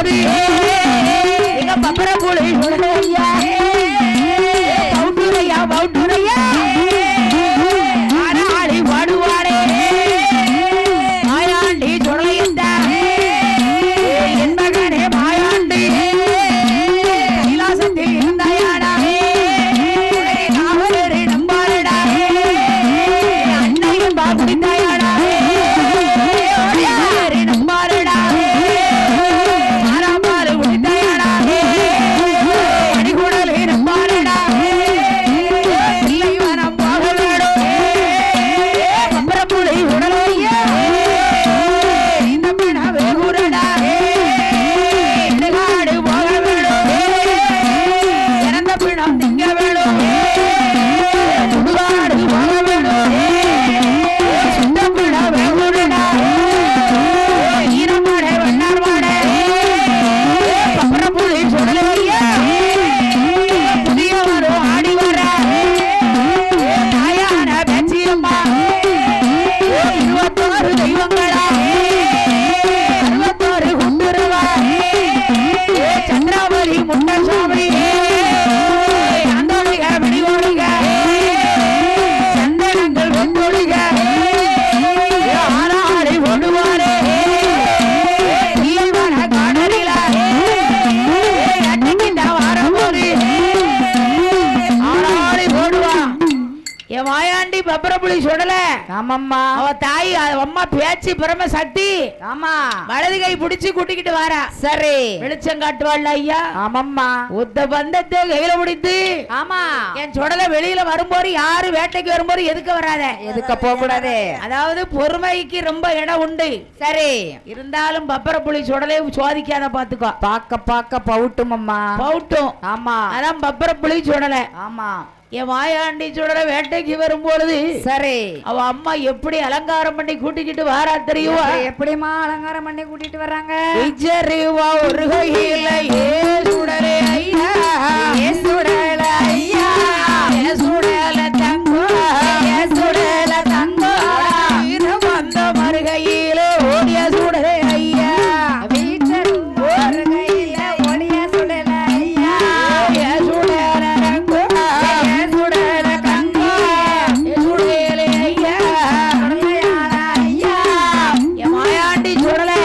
வரும்போது எங்க பப்பர புலி சுடலையா பவுட்டுரையா பவுட்டுரையா ஆனாளி பாடுவாடே மாயாண்டி சுடலையந்தா என் மகனே மாயாண்டி கைலாசத்தில் இருந்தாயாடா காவலரே நம்பாரடா அன்னையும் பாகுடித்தாயாடா நம்பாரடா ஆராபாரு குடித்தாயாடா அடிகுடலே நம்பாரடா இல்லைவனம் பாகலடோ பம்பரப்புளி உடலையா இந்த பிண வேகுரடா இடுகாடு போக வேணும் இறந்த பிணம் திங்க வேணும் சுடுகாடு போக வேணும் சுத்த பிண வேகுரடா ஈரமாடே வண்ணார்வாடே பம்பரப்புளி சுடலையா புதியவரும் ஆடி வர தாயான பேச்சியம்மா 21 தெய்வங்களா 61 குண்டுரவா சந்திராவதி முண்டசாமி அந்தோழிக மணிகோழிக சந்தனங்கள் வெந்தொழிக ஆறாடி ஒடுவாரே இல்லைவன காணலில அன்னைக்கிட்ட வாரம்போது ஆறாடி போடுவான் என் மாயாண்டி பப்பரப்புளி சுடல ஆமாம்மா அவ தாய் அம்மா பேச்சு பிரம சட்டி ஆமா வலது கை பிடிச்சு கூட்டிக்கிட்டு வாரா சரி வெளிச்சம் காட்டுவாள் ஐயா ஆமாம்மா உத்த பந்தத்தை கையில பிடித்து ஆமா என் சுடல வெளியில வரும்போது யாரு வேட்டைக்கு வரும்போது எதுக்க வராத எதுக்க போக கூடாது அதாவது பொறுமைக்கு ரொம்ப இடம் உண்டு சரி இருந்தாலும் பப்பரப்புளி சுடலை சோதிக்காத பாத்துக்கோ பாக்க பாக்க பவுட்டும் அம்மா பவுட்டும் ஆமா அதான் பப்பரப்புளி சுடலை ஆமா என் மாயாண்டி சுடலை வேட்டைக்கு வரும்பொழுது சரி அவ அம்மா எப்படி அலங்காரம் பண்ணி கூட்டிக்கிட்டு வாரா தெரியுமா எப்படிமா அலங்காரம் பண்ணி கூட்டிட்டு வர்றாங்க இஜரிவா ஒரு கையில ஏ சுடலே ஐயா ஏ சுடல ஐயா ஏ சுடல தங்கோ ஏ சுடல தங்கோ வீரம் அந்த மறுகையில ஓடிய சுடலே ஐயா வீட்டர் ஒரு கையில ஒளிய சுடல ஐயா ஏ சுடல தங்கோ ஏ சுடல தங்கோ ஏ சுடலே ஐயா சுடலையான ஐயா என் மாயாண்டி சுடலை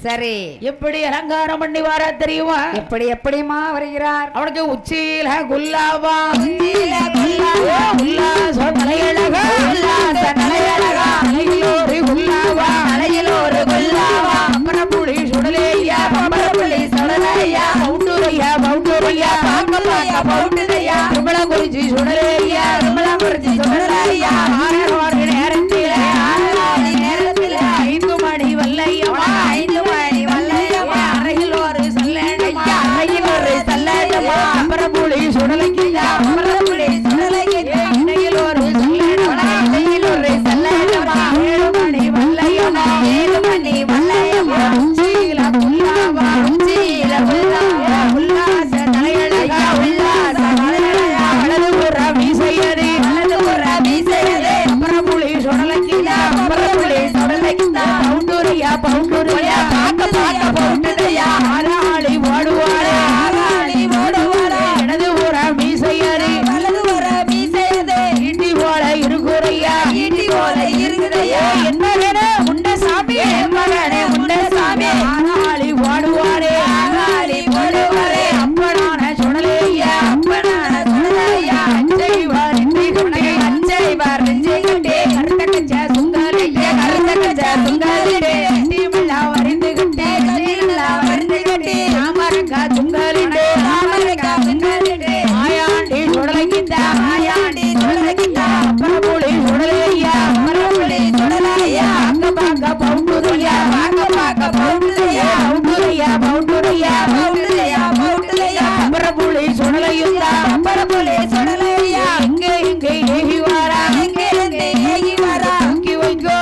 சரி எப்படி அலங்காரம் பண்ணி வாரா தெரியுமா எப்படி எப்படிமா வருகிறார் அவனுக்கு உச்சியில குல்லாவா உச்சியில குல்லாவா, உல்லாச தலையழகா உல்லாச தலையழகா, தலையில் ஒரு குல்லாவா தலையில் ஒரு குல்லாவா, பம்பரப்புளி சுடலேயா பம்பரப்புளி சுடலையா, பவுட்டுரையா பவுட்டுரையா பாக்க பாக்க பவுட்டுதையா, திருமண குறிச்சி சுடலேயா திருமலங்குறிச்சி சுடலையா, ஆறு நேரத்தில ஆறாடி நேரத்தில 5 மணி வல்லையம்மா 5 மணி வல்லையம்மா, அறையில் ஒரு சல்லடமா ஐயா, அறையில் ஒரு சல்லடமா, பம்பரப்புளி சுடலையா பம்பரப்புளி சுடலையா, இடையில் ஒரு சல்லடமா இடையில் ஒரு சல்லடமா, 7 மணி வல்லையம்மா 7 மணி வல்லையம்மா, உச்சியில குல்லாவா உச்சியில குல்லாவா, உல்லாச தலையழகா ஐயா, உல்லாச தலையழகா, வலதுபுற வீசையது வலதுபுற வீசையது, பம்பரப்புளி சுடலையா பம்பரப்புளி சுடலையா, பவுண்டுரையா பவுண்டுரையா பாக்க பாக்க பவுட்டுதையா, ஆளாளி ஓடுவாரே ஆறாடி ஓடுவாரே, இடதுபுற வீசையது வலதுபுற வீசையது, இடி போல இருக்குறையா ஈட்டி போல இருக்குதையா, என்ன வேணும் உண்ட சாமி மகனே உண்ட சாமி, ஆளாளி ஓடுவாரே ஆறாடி ஓடுவாரே, அப்பனான சுடலையா அப்பனான சுடலையா, அஞ்சை வாரின்றி கொண்டே அஞ்சை வார் நெஞ்சை கட்டே, கருத்த கச்ச சுங்கலிட்டே கருத்த கச்ச சுங்கலிட்டே, தீமில்லா வரிந்து கட்டே கல்லில்லா வரிந்து கட்டே, ராமரங்கா சுங்கலிட்டே ராமரங்கா சுங்கலிட்டே, மாயாண்டி சுடலைக்கிட்ட மாயாண்டி சுடலையா, பம்பரப்புளி சுடலையா பம்பரப்புளி சுடலையா, அங்க பாக்க பவுண்டுரையா பாக்க பாக்க பவுட்டுதையா, பவுண்டுரையா பவுண்டுரையா பவுட்டுதையா, பவுட்டுதையா, பம்பரப்புளி சுடலையுந்தா பம்பரப்புளி சுடலையா, இங்கே இங்கே ஏகி வாரா எங்கே எங்கே ஏகி வரா, தூக்கி வைக்கோ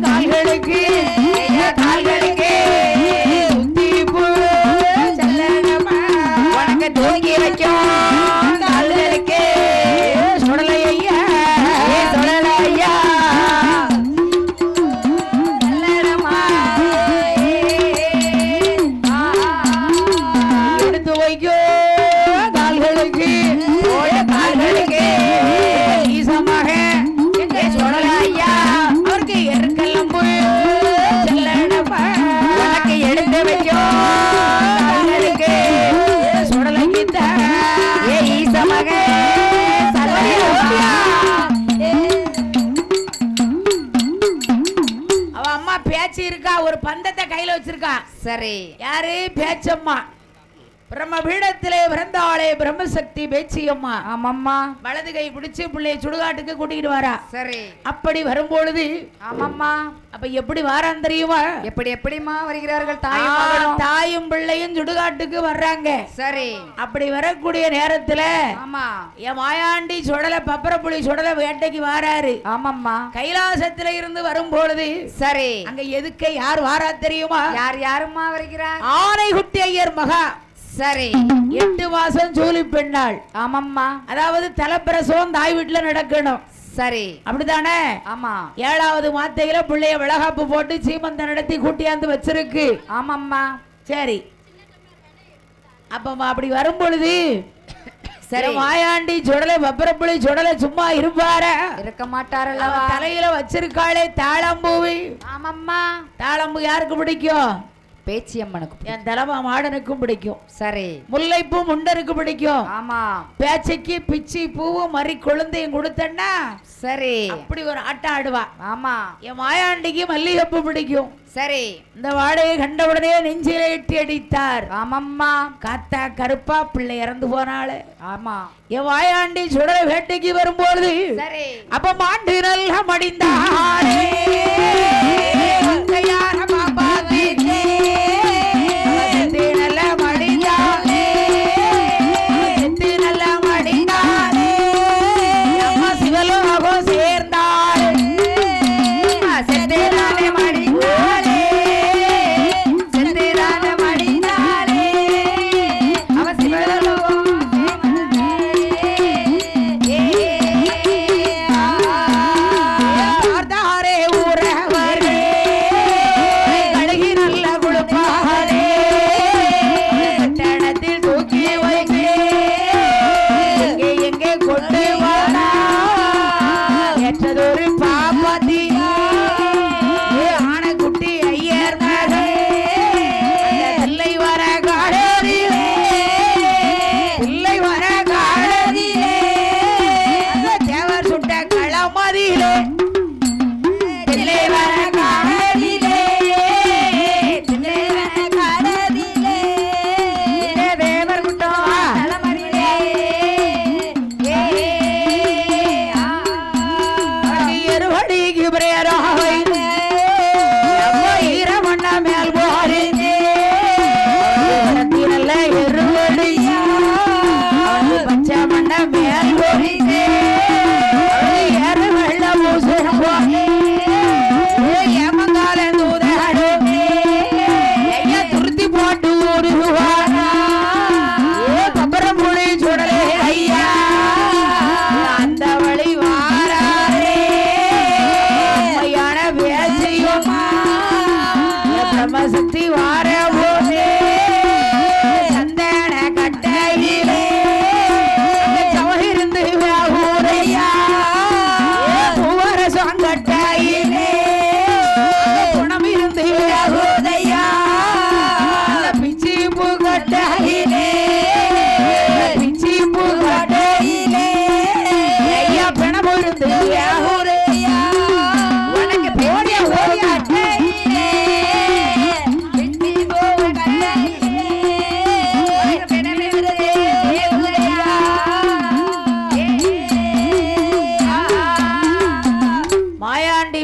கால்களுக்கு கால்களுக்கு சுத்திப்பு செல்லனமா, உனக்கு தூக்கி வைக்கும் கால்களுக்கு சுடலையா சுடலையா, செல்லனமா, சரி. யாரு? பேச்சம்மா. பிரம்மபீடத்திலே பிறந்தாளே பிரம்மசக்தி பேச்சியம்மா. ஆமாம்மா. வலது கை பிடிச்சு பிள்ளைய சுடுகாட்டுக்கு கூட்டிட்டு வரா. சரி. அப்படி வரும்பொழுது ஆமாம்மா. அப்ப எப்படி வாரான் தெரியுமா? எப்படிமா வருகிறார்கள்? தாயும் பிள்ளையும் சுடுகாட்டுக்கு வர்றாங்க. சரி. அப்படி வரக்கூடிய நேரத்துல ஆமா என் மாயாண்டி சுடல பப்பரப்புளி சுடல வேட்டைக்கு வாராரு. ஆமாம்மா. கைலாசத்துல இருந்து வரும்பொழுது சரி. அங்க எதுக்க யார் வாரா தெரியுமா? யாருமா வருகிறார்? ஆனைகுட்டி ஐயர் மகா. சரி. 8 மாசம் ஜூலி பெண்ணாள். ஆமாம்மா. அதாவது தலைப்பிரசவம் தாய் வீட்டுல நடக்கணும். சரி. அப்படித்தானே? ஆமா. 7வது மாத்தையில பிள்ளைய விளகாப்பு போட்டு சீமந்த நடத்தி கூட்டியாந்து வச்சிருக்கு. ஆமாம்மா. சரி. அப்ப அப்படி வரும் பொழுது சரி மாயாண்டி சுடலை பப்பரப்புளி சுடலை சும்மா இருப்பார? இருக்க மாட்டாரல்லவா. தலையில வச்சிருக்காளே தாளம்பூவி. ஆமாம்மா. தாளம்பூ யாருக்கு பிடிக்கும்? பேச்சியம்மனுக்கு. என் தலைமா மாடனுக்கும் பிடிக்கும். சரி. முல்லைப்பூ முண்டனுக்கு பிடிக்கும். ஆமா. பேச்சைக்கு பிச்சி பூவும் மறி கொழுந்தையும் கொடுத்தன்னா சரி அப்படி ஒரு ஆட்டம் ஆடுவா. ஆமா. என் மாயாண்டிக்கு மல்லிகைப்பூ பிடிக்கும். சரி. இந்த வாடையை கண்டவுடனே நெஞ்சில எட்டி அடித்தார். ஆமாம்மா. காத்தா கருப்பா பிள்ளை இறந்து போனாளே. ஆமா. என் மாயாண்டி சுடலை வேட்டைக்கு வரும்போது சரி அப்ப மாண்டு நல்லா மடிந்தாளே.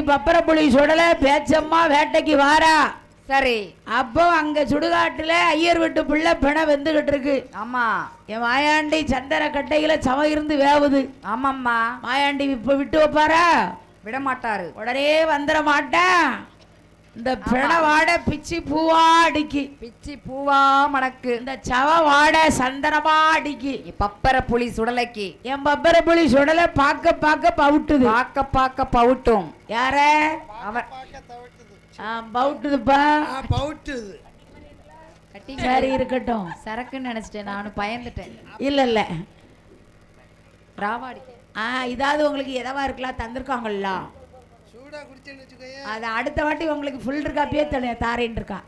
பப்பரப்புளி சுடல பேச்சம்மா வேட்டைக்கு வாரா. சரி. அப்போ அங்க சுடுகாட்டுல ஐயர் வீட்டு பிள்ளை பிண வெந்துகிட்டு இருக்கு. ஆமா. என் மாயாண்டி சந்தர கட்டையில சவ இருந்து வேவுது. ஆமாம்மா. மாயாண்டி இப்ப விட்டு வைப்பாரா? விட மாட்டாரு. உடனே வந்துட மாட்டேன். இந்த பிண வாட பிச்சி பூவா அடிக்கி. பிச்சி பூவா மணக்கு. இந்த சவ வாட சந்தனமா அடிக்கி. பப்பர புளி சுடலைக்கு. என் பப்பர புளி சுடலை பார்க்க பார்க்க பவுட்டுது. பார்க்க பார்க்க பவுட்டும். யார? அவர் பவுட்டுதுப்பா. பவுட்டுது. சரி இருக்கட்டும். சரக்குன்னு நினைச்சிட்டேன். நானும் பயந்துட்டேன். இல்ல இல்ல ராவாடி. இதாவது உங்களுக்கு எதவா இருக்கலாம் தந்திருக்காங்கல்ல. அது அடுத்த வாட்டி உங்களுக்கு ஃபுல் இருக்காப்பியே தாரேன் இருக்கா.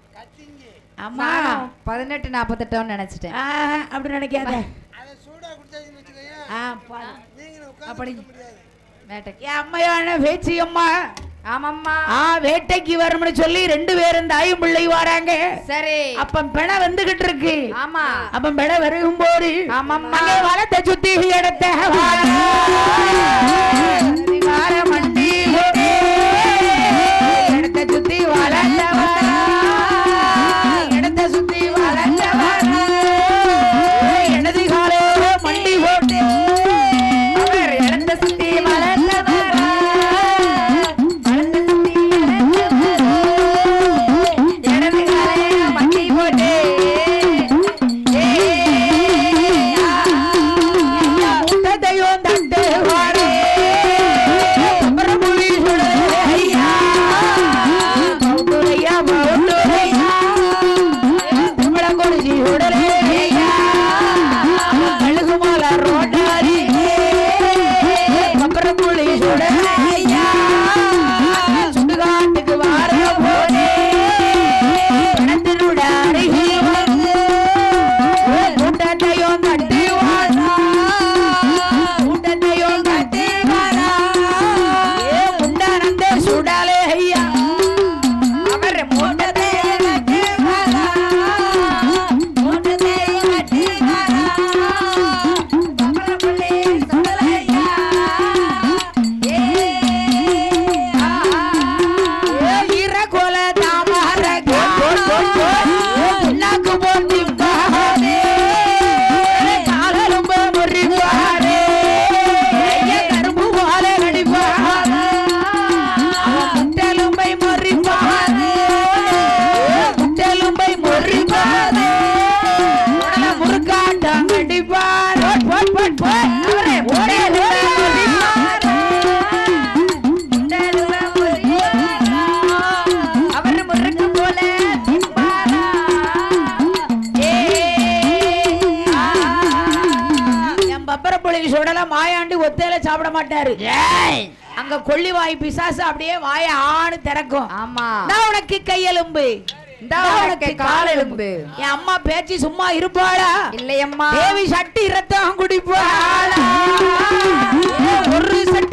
அம்மா 18:48 நினைச்சிட்டேன். அப்படி நினைக்காத. அப்படி அம்மையான பேச்சி அம்மா ஆமாம்மா வேட்டைக்கு வரும்னு சொல்லி 2 பேரும் தாயும் பிள்ளை வராங்க. சரி அப்ப பெண வந்துகிட்டு இருக்கு. ஆமா அப்ப பெண வருகும் போது ஆமாம்மா வளத்தை சுத்தி இடத்த மண்டி இடத்த சுத்தி வளர்ந்தவா இடத்த சுத்தி வளர்ந்தவா இடது காலே மண்டி போட்டு அவர் இடத்த சுத்தி வளர்ந்தவர் இடது காலே மண்டி போட்டு முட்டத்தையும் தட்டு வாரே பிரபுவி சுடலையா மவுண்டுரையா மவுண்டுரையா கும்பளங்கொடிச்சி சுடலையா கழுகுமால ரோட்டாரி பிரபுவி சுடலையா சுடுகாட்டுக்கு வார போனே பணத்தினுட அருகில் வந்து கூட்டத்தையும் தட்டி வாரா கூட்டத்தையும் தட்டி வாரா முண்டானந்த சுடலே ஐயா அவர் மூட்டத்தை கட்டி வரா மூட்டத்தை கட்டி வரா கப்பலப்பள்ளி சுடலையா ஈரகோல தாமர நாக்கு போட்டி காலரும்ப முறிப்பாரே கரும்பு போல கடிப்பாரே முட்டலும்பை முறிப்பாரே முட்டலும்பை முறிப்பாரே முறுக்காட்டம் கடிப்பார் அவர் முறுக்கு போல திம்பாரா என் பப்பரப்புள்ளி சுடல மாயாண்டி ஒத்தையில சாப்பிட மாட்டாரு. அங்க கொள்ளிவாய் பிசாசு அப்படியே வாய ஆணு திறக்கும். ஆமா நான் உனக்கு கையெலும்பு உனக்கு காலெலும்பு என் அம்மா பேச்சு சும்மா இருப்பாளா இல்லையம்மா தேவி சட்டி ரத்தம் குடிப்பாளா ஒரு சட்டி